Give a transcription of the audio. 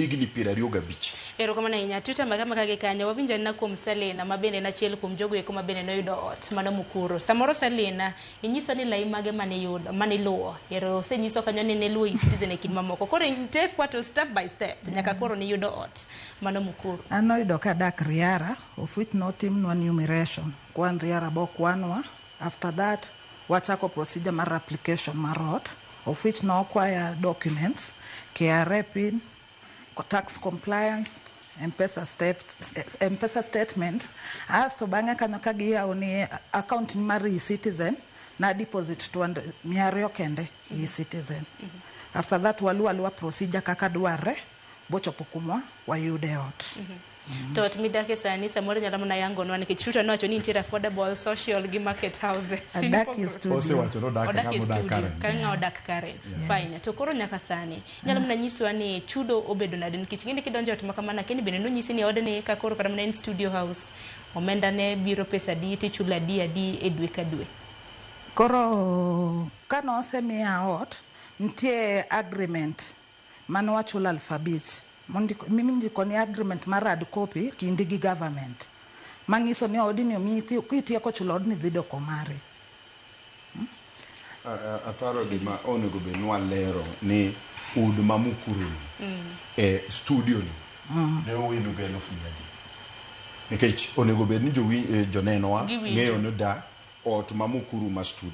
higni 25. Ero kama na inya tuta magama kage kanya wabinja na kuom Selina mabende na chiel kuom jogo eko mabende no yudo ot mano Mukuru. Samoro Selina inyiso ni lai mage mane yudo mane luwo. Ero se nyiso kanyo ne luwo citizen e kin mamoko. Koro take what step by step nyaka koro ni yudo ot mano Mukuru. Ano yudo ka dak Riara of which no team no enumeration. Kwan Riara bo kwanwa. After that wachako procedure mar application marot of which no acquire documents KRA PIN, tax compliance, M-Pesa statement. As to banga kanyo kagia oni account ni mari citizen na deposit 200 kende citizen. After that waluwa procedure kaka dware bocho pokumwa wayude ot. To midake sani samoro nyala mna yango no nikech chuto no choni nitiere affordable social gi market houses. Ose wacho no dak kama kanga odak kare. Fine. To koro nyaka sani nyala mna nyiswa ni chudo obedo nade nikech ngende kidonjo ot makamana keni bende no nyisi ni odene ka koro kada mna in studio house omenda ne biro pesa di tichula di e dwe ka dwe. Koro kano semia ot ntie agreement mano wachula alphabet. Mimi ndiko ni agreement marad copy kindigi government. Mangiso ni odini mi kuitia ko chulo odini dhido komare. Aparo gima onego be nwa lero ni ud ma Mukuru e studio ni ne owino gelo funyadi. Nikech onego be ni joneno wa ng'eyo no da ot ma Mukuru ma studio